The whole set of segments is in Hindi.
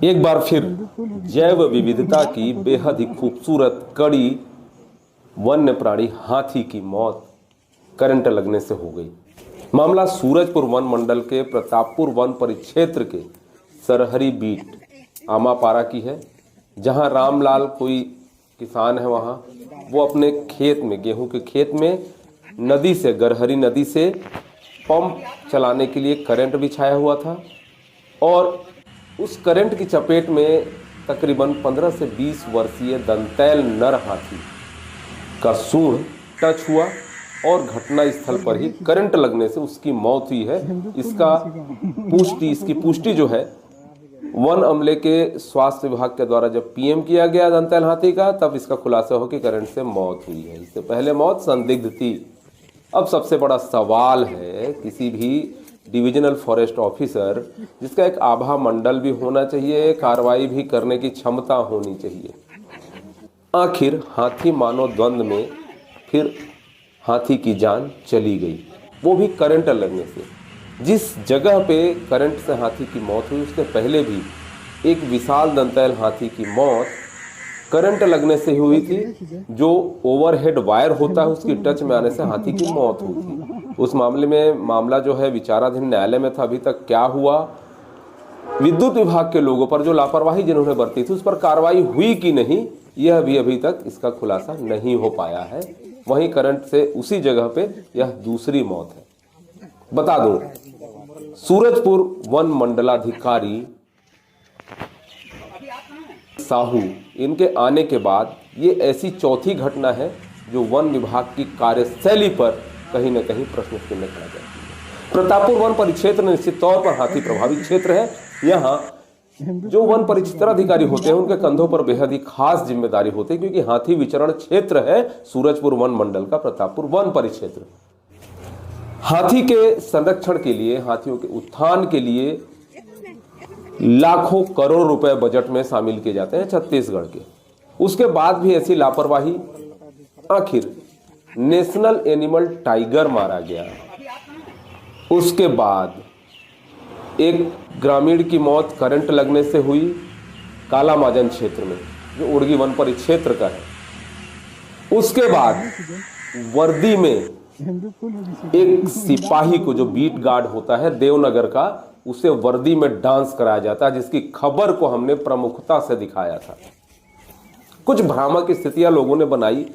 एक बार फिर जैव विविधता की बेहद ही खूबसूरत कड़ी वन्य प्राणी हाथी की मौत करंट लगने से हो गई। मामला सूरजपुर वन मंडल के प्रतापपुर वन परिक्षेत्र के सरहरी बीट आमापारा की है, जहां रामलाल कोई किसान है, वहां वो अपने खेत में, गेहूं के खेत में नदी से, गरहरी नदी से पंप चलाने के लिए करंट बिछाया हुआ था और उस करंट की चपेट में तकरीबन 15 से 20 वर्षीय दंतैल नर हाथी का सूंड टच हुआ और घटना स्थल पर ही करंट लगने से उसकी मौत हुई है। इसकी पुष्टि जो है वन अमले के स्वास्थ्य विभाग के द्वारा जब पीएम किया गया दंतैल हाथी का, तब इसका खुलासा हो कि करंट से मौत हुई है। इससे पहले मौत संदिग्ध थी। अब सबसे बड़ा सवाल है, किसी भी डिविजनल फॉरेस्ट ऑफिसर जिसका एक आभा मंडल भी होना चाहिए, कार्रवाई भी करने की क्षमता होनी चाहिए। आखिर हाथी मानव द्वंद्व में फिर हाथी की जान चली गई, वो भी करंट लगने से। जिस जगह पे करंट से हाथी की मौत हुई, उससे पहले भी एक विशाल दंतैल हाथी की मौत करंट लगने से हुई थी। जो ओवरहेड वायर होता है उसकी टच में आने से हाथी की मौत हुई थी। उस मामले में मामला जो है विचाराधीन न्यायालय में था। अभी तक क्या हुआ, विद्युत विभाग के लोगों पर जो लापरवाही जिन्होंने बरती थी उस पर कार्रवाई हुई कि नहीं, यह भी अभी तक इसका खुलासा नहीं हो पाया है। वहीं करंट से उसी जगह पे यह दूसरी मौत है। बता दूं, सूरजपुर वन मंडलाधिकारी साहू इनके आने के बाद ये ऐसी चौथी घटना है जो वन विभाग की कार्यशैली पर कहीं न कहीं प्रश्न चिन्ह खड़ा करती है। प्रतापपुर वन परिक्षेत्र निश्चित तौर पर हाथी प्रभावित क्षेत्र है। यहाँ जो वन परिक्षेत्र अधिकारी होते हैं उनके कंधों पर बेहद ही खास जिम्मेदारी होती है, क्योंकि हाथी विचरण क्षेत्र है सूरजपुर वन मंडल का प्रतापपुर वन परिक्षेत्र। हाथी के संरक्षण के लिए, हाथियों के उत्थान के लिए लाखों करोड़ रुपए बजट में शामिल किए जाते हैं छत्तीसगढ़ के। उसके बाद भी ऐसी लापरवाही, आखिर नेशनल एनिमल टाइगर मारा गया। उसके बाद एक ग्रामीण की मौत करंट लगने से हुई काला माजन क्षेत्र में, जो उड़गी वन परिक्षेत्र का है। उसके बाद वर्दी में एक सिपाही को, जो बीट गार्ड होता है देवनगर का, उसे वर्दी में डांस कराया जाता है, जिसकी खबर को हमने प्रमुखता से दिखाया था। कुछ भ्रामक स्थितियां लोगों ने बनाई,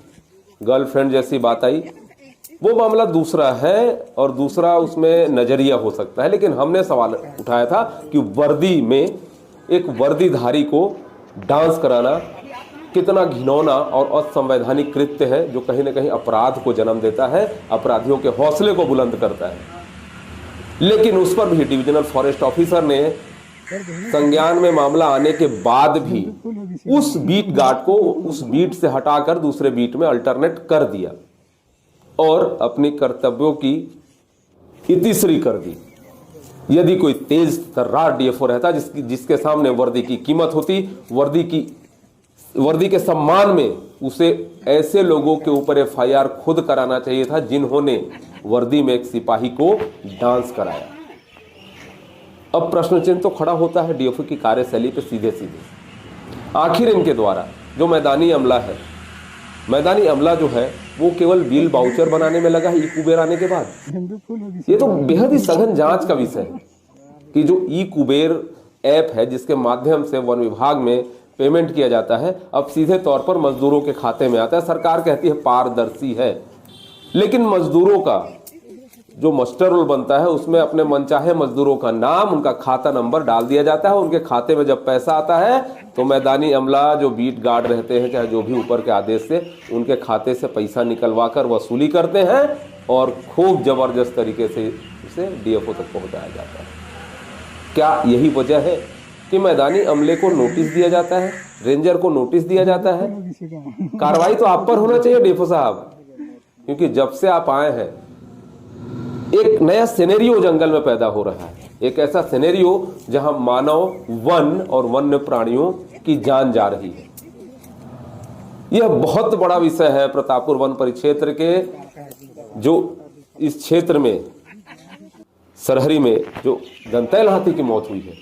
गर्लफ्रेंड जैसी बात आई, वो मामला दूसरा है और दूसरा उसमें नजरिया हो सकता है। लेकिन हमने सवाल उठाया था कि वर्दी में एक वर्दीधारी को डांस कराना कितना घिनौना और असंवैधानिक कृत्य है, जो कहीं ना कहीं अपराध को जन्म देता है, अपराधियों के हौसले को बुलंद करता है। लेकिन उस पर भी डिविजनल फॉरेस्ट ऑफिसर ने संज्ञान में मामला आने के बाद भी उस बीट गार्ड को उस बीट से हटाकर दूसरे बीट में अल्टरनेट कर दिया और अपनी कर्तव्यों की इतिश्री कर दी। यदि कोई तेज तर्रार डीएफओ रहता जिसके सामने वर्दी की कीमत होती, वर्दी के सम्मान में उसे ऐसे लोगों के ऊपर एफआईआर खुद कराना चाहिए था जिन्होंने वर्दी में एक सिपाही को डांस कराया। अब प्रश्न चिन्ह तो खड़ा होता है डीएफओ की कार्यशैली पे सीधे सीधे। आखिर इनके द्वारा जो मैदानी अमला है, मैदानी अमला जो है वो केवल बिल बाउचर बनाने में लगा है ई कुबेर आने के बाद। ये तो बेहद ही सघन जांच का विषय है कि जो ई कुबेर ऐप है जिसके माध्यम से वन विभाग में पेमेंट किया जाता है, अब सीधे तौर पर मजदूरों के खाते में आता है। सरकार कहती है पारदर्शी है, लेकिन मजदूरों का जो मस्टर रोल बनता है उसमें अपने मनचाहे मजदूरों का नाम, उनका खाता नंबर डाल दिया जाता है। उनके खाते में जब पैसा आता है तो मैदानी अमला जो बीट गार्ड रहते हैं, चाहे जो भी ऊपर के आदेश से, उनके खाते से पैसा निकलवा कर वसूली करते हैं और खूब जबरदस्त तरीके से उसे डीएफओ तक पहुंचाया जाता है। क्या यही वजह है कि मैदानी अमले को नोटिस दिया जाता है, रेंजर को नोटिस दिया जाता है? कार्रवाई तो आप पर होना चाहिए डीएफओ साहब, क्योंकि जब से आप आए हैं एक नया सिनेरियो जंगल में पैदा हो रहा है। एक ऐसा सिनेरियो जहां मानव, वन और वन्य प्राणियों की जान जा रही है। यह बहुत बड़ा विषय है प्रतापपुर वन परिक्षेत्र के, जो इस क्षेत्र में सरहरी में जो दंतैल हाथी की मौत हुई है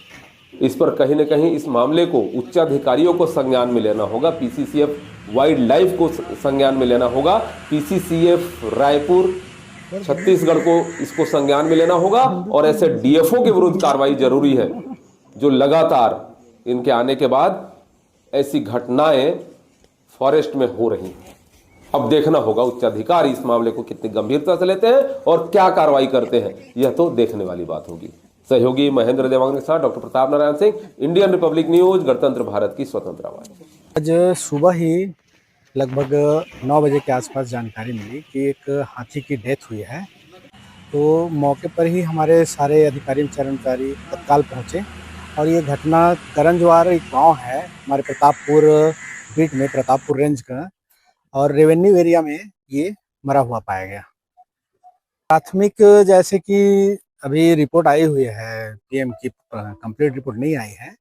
इस पर कहीं न कहीं इस मामले को उच्चाधिकारियों को संज्ञान में लेना होगा, पीसीसीएफ वाइल्ड लाइफ को संज्ञान में लेना होगा, पीसीसीएफ रायपुर छत्तीसगढ़ को इसको संज्ञान में लेना होगा और ऐसे डीएफओ के विरुद्ध कार्रवाई जरूरी है जो लगातार इनके आने के बाद ऐसी घटनाएं फॉरेस्ट में हो रही हैं। अब देखना होगा उच्चाधिकारी इस मामले को कितनी गंभीरता से लेते हैं और क्या कार्रवाई करते हैं, यह तो देखने वाली बात होगी। सहयोगी महेंद्र देवांग के साथ doctor Pratap Narayan Singh, Indian Republic news, गणतंत्र भारत की स्वतंत्र आवाज। आज सुबह ही लगभग 9 बजे के आसपास जानकारी मिली कि एक हाथी की डेथ हुई है। तो मौके पर ही हमारे सारे अधिकारी कर्मचारी तत्काल पहुंचे और ये घटना करंजवार एक गांव है हमारे प्रतापपुर बीट में, प्रतापपुर रेंज का, और रेवेन्यू एरिया में ये मरा हुआ पाया गया। प्राथमिक जैसे कि अभी रिपोर्ट आई हुई है, पीएम की कंप्लीट रिपोर्ट नहीं आई है,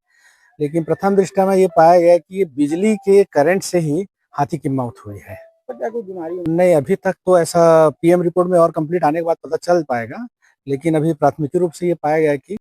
लेकिन प्रथम दृष्टया में ये पाया गया कि ये बिजली के करंट से ही हाथी की मौत हुई है। क्या कोई बीमारी नहीं, अभी तक तो ऐसा पीएम रिपोर्ट में और कंप्लीट आने के बाद पता चल पाएगा, लेकिन अभी प्राथमिक रूप से ये पाया गया कि